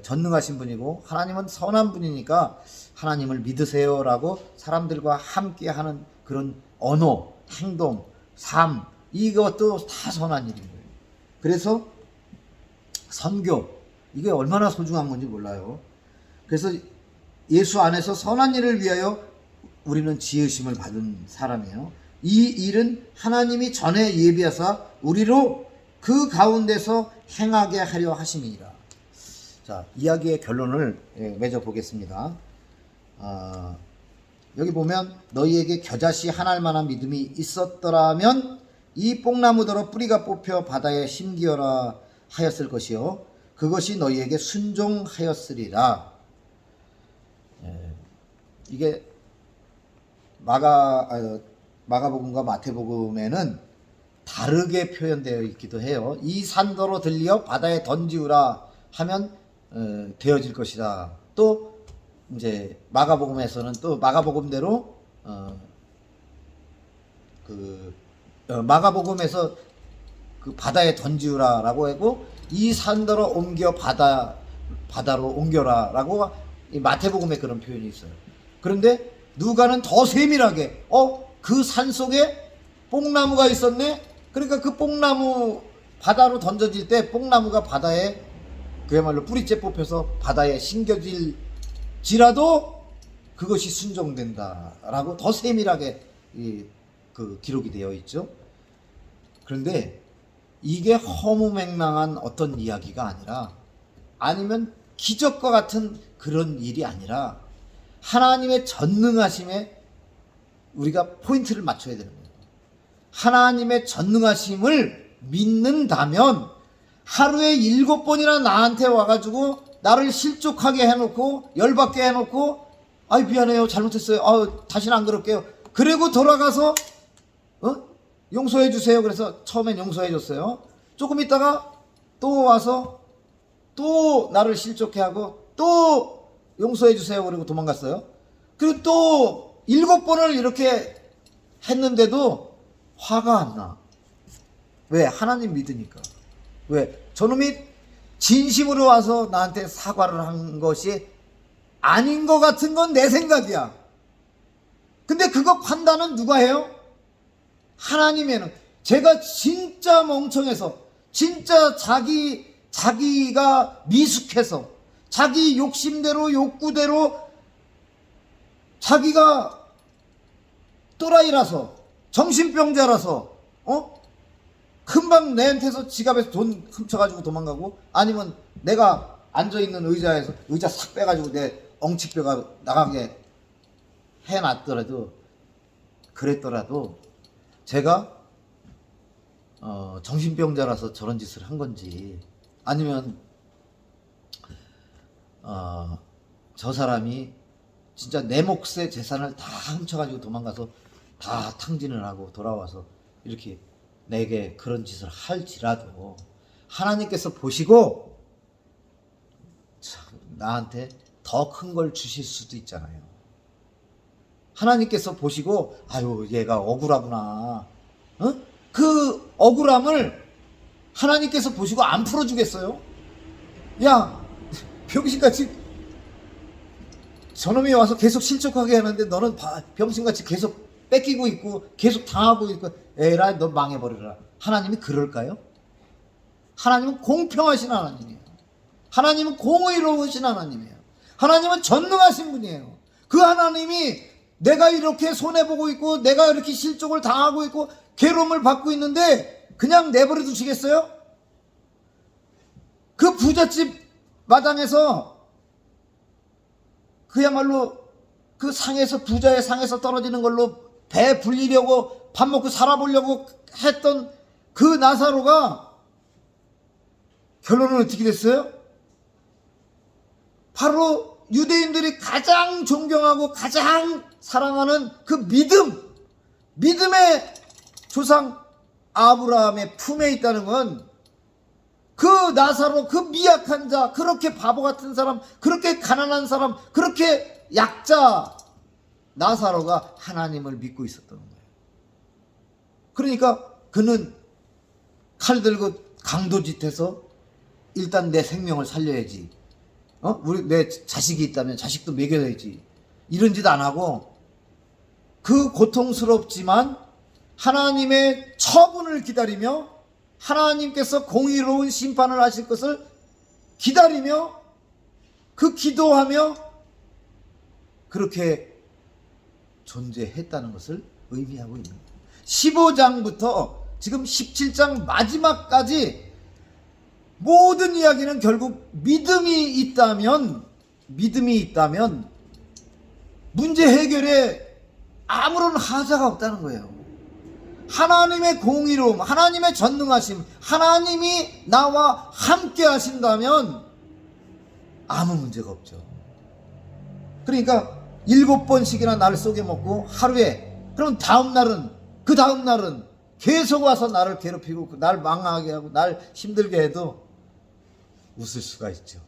전능하신 분이고 하나님은 선한 분이니까 하나님을 믿으세요라고 사람들과 함께 하는 그런 언어, 행동, 삶, 이것도 다 선한 일인 거예요. 그래서 선교, 이게 얼마나 소중한 건지 몰라요. 그래서 예수 안에서 선한 일을 위하여 우리는 지으심을 받은 사람이에요. 이 일은 하나님이 전에 예비하사 우리로 그 가운데서 행하게 하려 하심이니라. 자, 이야기의 결론을 맺어 보겠습니다. 여기 보면 너희에게 겨자씨 하나일 만한 믿음이 있었더라면 이 뽕나무더러 뿌리가 뽑혀 바다에 심기어라 하였을 것이요 그것이 너희에게 순종하였으리라. 이게 마가복음과 마태복음에는 다르게 표현되어 있기도 해요. 이 산더러 들려 바다에 던지우라 하면 되어질 것이다. 또 이제 마가복음에서는 또 마가복음대로 마가복음에서 그 바다에 던지우라라고 하고 이 산더러 옮겨 바다로 옮겨라라고 이 마태복음에 그런 표현이 있어요. 그런데 누가는 더 세밀하게 그 산 속에 뽕나무가 있었네. 그러니까 그 뽕나무 바다로 던져질 때 뽕나무가 바다에 그야말로 뿌리째 뽑혀서 바다에 심겨질지라도 그것이 순종된다라고 더 세밀하게 그 기록이 되어 있죠. 그런데 이게 허무맹랑한 어떤 이야기가 아니라, 아니면 기적과 같은 그런 일이 아니라 하나님의 전능하심에 우리가 포인트를 맞춰야 되는 거예요. 하나님의 전능하심을 믿는다면 하루에 7번이나 나한테 와가지고 나를 실족하게 해놓고 열받게 해놓고 아이 미안해요 잘못했어요 다시는 안 그럴게요 그리고 돌아가서 용서해 주세요. 그래서 처음엔 용서해 줬어요. 조금 있다가 또 와서 또 나를 실족해 하고 또 용서해 주세요 그리고 도망갔어요. 그리고 또 7번을 이렇게 했는데도 화가 안 나. 왜? 하나님 믿으니까. 왜? 저놈이 진심으로 와서 나한테 사과를 한 것이 아닌 것 같은 건 내 생각이야. 근데 그거 판단은 누가 해요? 하나님에는. 제가 진짜 멍청해서, 진짜 자기가 미숙해서, 자기 욕심대로 욕구대로 자기가 또라이라서 정신병자라서 금방 내한테서 지갑에서 돈 훔쳐가지고 도망가고, 아니면 내가 앉아있는 의자에서 의자 싹 빼가지고 내 엉치뼈가 나가게 해놨더라도, 그랬더라도 제가 정신병자라서 저런 짓을 한 건지, 아니면 저 사람이 진짜 내 몫의 재산을 다 훔쳐가지고 도망가서 다 탕진을 하고 돌아와서 이렇게 내게 그런 짓을 할지라도 하나님께서 보시고 나한테 더 큰 걸 주실 수도 있잖아요. 하나님께서 보시고 아유 얘가 억울하구나, 그 억울함을 하나님께서 보시고 안 풀어주겠어요? 야 병신같이 저놈이 와서 계속 실족하게 하는데 너는 병신같이 계속 뺏기고 있고 계속 당하고 있고, 에라이 너 망해버려라. 하나님이 그럴까요? 하나님은 공평하신 하나님이에요. 하나님은 공의로우신 하나님이에요. 하나님은 전능하신 분이에요. 그 하나님이 내가 이렇게 손해보고 있고 내가 이렇게 실족을 당하고 있고 괴로움을 받고 있는데 그냥 내버려 두시겠어요? 그 부잣집 마당에서 그야말로 그 상에서, 부자의 상에서 떨어지는 걸로 배 불리려고 밥 먹고 살아보려고 했던 그 나사로가 결론은 어떻게 됐어요? 바로 유대인들이 가장 존경하고 가장 사랑하는 그 믿음의 조상 아브라함의 품에 있다는 건, 그 나사로, 그 미약한 자, 그렇게 바보 같은 사람, 그렇게 가난한 사람, 그렇게 약자 나사로가 하나님을 믿고 있었던 거예요. 그러니까 그는 칼 들고 강도짓해서 일단 내 생명을 살려야지, 내 자식이 있다면 자식도 먹여야지, 이런 짓 안 하고 그 고통스럽지만 하나님의 처분을 기다리며 하나님께서 공의로운 심판을 하실 것을 기다리며 그 기도하며 그렇게 존재했다는 것을 의미하고 있는 거예요. 15장부터 지금 17장 마지막까지 모든 이야기는 결국 믿음이 있다면 문제 해결에 아무런 하자가 없다는 거예요. 하나님의 공의로움, 하나님의 전능하심, 하나님이 나와 함께 하신다면 아무 문제가 없죠. 그러니까 7번씩이나 나를 속여먹고 하루에, 그럼 그 다음 날은 계속 와서 나를 괴롭히고 날 망하게 하고 날 힘들게 해도 웃을 수가 있죠.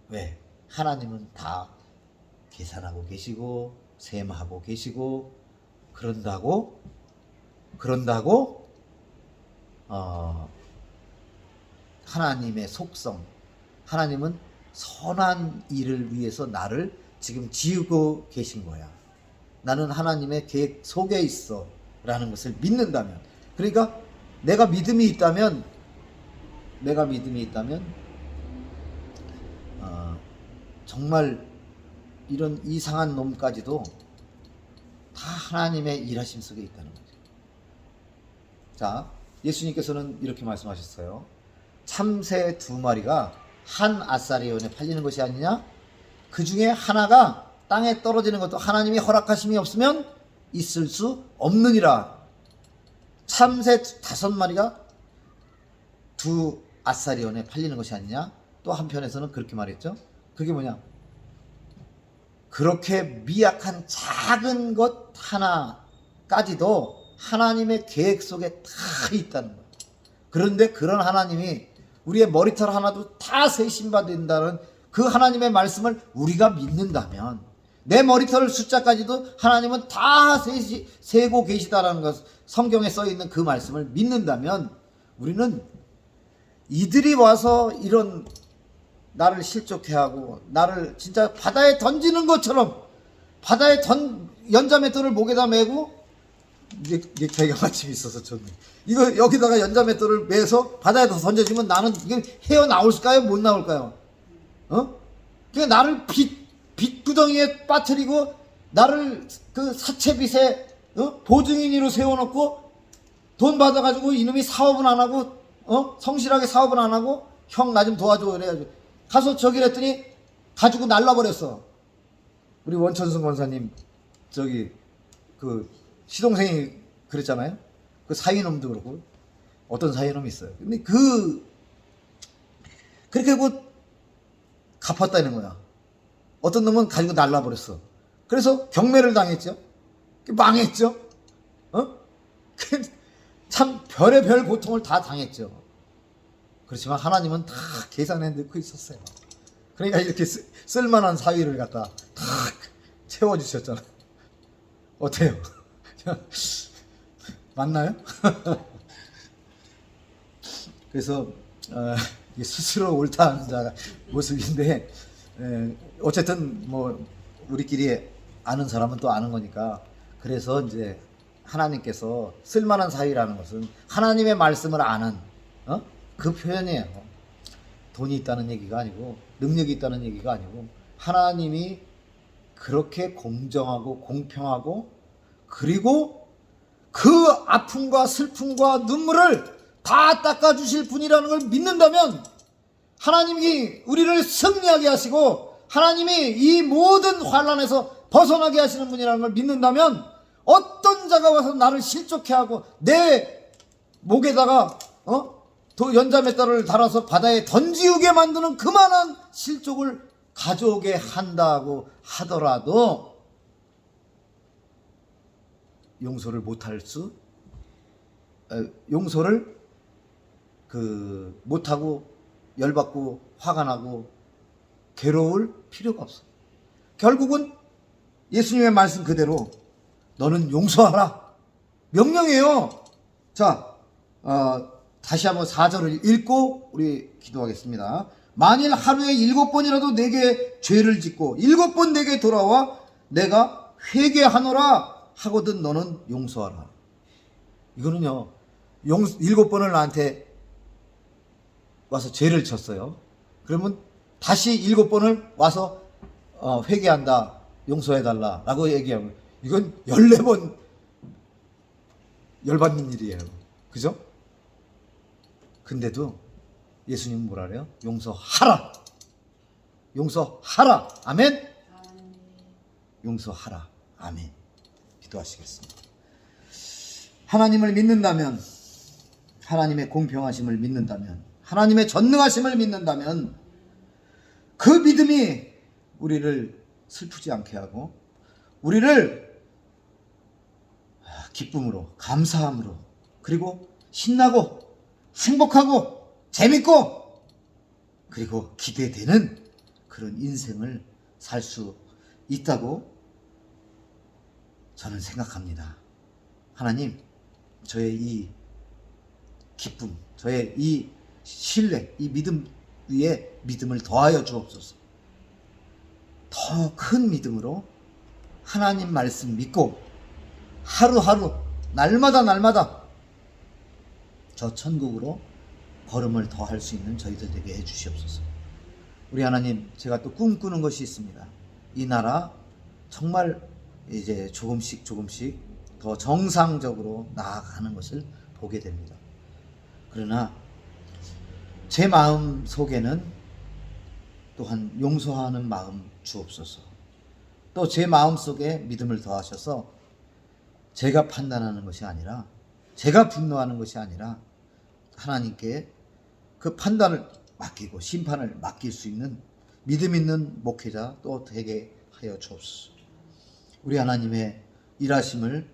왜? 하나님은 다 계산하고 계시고 셈하고 계시고, 그런다고 하나님의 속성, 하나님은 선한 일을 위해서 나를 지금 지우고 계신 거야. 나는 하나님의 계획 속에 있어 라는 것을 믿는다면, 그러니까 내가 믿음이 있다면 정말 이런 이상한 놈까지도 다 하나님의 일하심 속에 있다는 거죠. 자, 예수님께서는 이렇게 말씀하셨어요. 참새 2마리가 한 아사리온에 팔리는 것이 아니냐? 그 중에 하나가 땅에 떨어지는 것도 하나님이 허락하심이 없으면 있을 수 없느니라. 참새 5마리가 2아사리온에 팔리는 것이 아니냐? 또 한편에서는 그렇게 말했죠. 그게 뭐냐? 그렇게 미약한 작은 것 하나까지도 하나님의 계획 속에 다 있다는 거예요. 그런데 그런 하나님이 우리의 머리털 하나도 다 세신받는다는 그 하나님의 말씀을 우리가 믿는다면, 내 머리털 숫자까지도 하나님은 다 세고 계시다라는 것, 성경에 써 있는 그 말씀을 믿는다면, 우리는 이들이 와서 이런 나를 실족해 하고 나를 진짜 바다에 던지는 것처럼, 바다에 연자맷돌을 목에다 메고, 넥타이가 마침 있어서 좋네. 이거 여기다가 연자맷돌을 매서 바다에다 던져주면 나는 이게 헤어 나올까요? 못 나올까요? 그냥 나를 빚구덩이에 빠뜨리고 나를 그 사채빚에 보증인으로 세워놓고 돈 받아가지고 이놈이 사업은 안 하고 성실하게 사업은 안 하고 형 나 좀 도와줘 그래가지고 가서 저기 했더니 가지고 날라버렸어. 우리 원천승 권사님 저기 그 시동생이 그랬잖아요. 그 사위놈도 그렇고 어떤 사위놈이 있어요. 근데 그렇게 하고 갚았다는 거야. 어떤 놈은 가지고 날라버렸어. 그래서 경매를 당했죠. 망했죠. 참 별의별 고통을 다 당했죠. 그렇지만 하나님은 다 계산해 넣고 있었어요. 그러니까 이렇게 쓸만한 사위를 갖다 다 채워주셨잖아. 어때요? 맞나요? 그래서 스스로 옳다는 자 모습인데, 어쨌든 뭐 우리끼리 아는 사람은 또 아는 거니까, 그래서 이제 하나님께서 쓸만한 사위라는 것은 하나님의 말씀을 아는 그 표현이에요. 돈이 있다는 얘기가 아니고 능력이 있다는 얘기가 아니고, 하나님이 그렇게 공정하고 공평하고, 그리고 그 아픔과 슬픔과 눈물을 다 닦아주실 분이라는 걸 믿는다면, 하나님이 우리를 승리하게 하시고 하나님이 이 모든 환난에서 벗어나게 하시는 분이라는 걸 믿는다면, 어떤 자가 와서 나를 실족해 하고 내 목에다가 연자맷돌을 달아서 바다에 던지우게 만드는 그만한 실족을 가져오게 한다고 하더라도 용서를 못할 용서를 못하고 열받고 화가 나고 괴로울 필요가 없어. 결국은 예수님의 말씀 그대로 너는 용서하라 명령이에요. 자, 다시 한번 4절을 읽고 우리 기도하겠습니다. 만일 하루에 7번이라도 내게 죄를 짓고 7번 내게 돌아와 내가 회개하노라 하거든 너는 용서하라. 이거는요, 7번을 나한테 와서 죄를 쳤어요. 그러면 다시 7번을 와서 회개한다, 용서해달라 라고 얘기하면, 이건 14번 열받는 일이에요. 그죠? 근데도 예수님은 뭐라 그래요? 용서하라. 용서하라. 아멘. 용서하라. 아멘. 기도하시겠습니다. 하나님을 믿는다면, 하나님의 공평하심을 믿는다면, 하나님의 전능하심을 믿는다면, 그 믿음이 우리를 슬프지 않게 하고 우리를 기쁨으로, 감사함으로, 그리고 신나고 행복하고 재밌고 그리고 기대되는 그런 인생을 살 수 있다고 저는 생각합니다. 하나님, 저의 이 기쁨, 저의 이 신뢰, 이 믿음 위에 믿음을 더하여 주옵소서. 더 큰 믿음으로 하나님 말씀 믿고 하루하루 날마다 저 천국으로 걸음을 더할 수 있는 저희들 되게 해주시옵소서. 우리 하나님, 제가 또 꿈꾸는 것이 있습니다. 이 나라 정말 이제 조금씩 더 정상적으로 나아가는 것을 보게 됩니다. 그러나 제 마음 속에는 또한 용서하는 마음 주옵소서. 또 제 마음 속에 믿음을 더하셔서 제가 판단하는 것이 아니라, 제가 분노하는 것이 아니라 하나님께 그 판단을 맡기고 심판을 맡길 수 있는 믿음 있는 목회자 또 되게 하여 주옵소서. 우리 하나님의 일하심을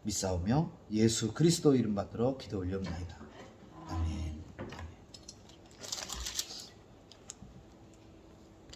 믿사오며 예수 그리스도 이름 받들어 기도 올려옵나이다. 아멘.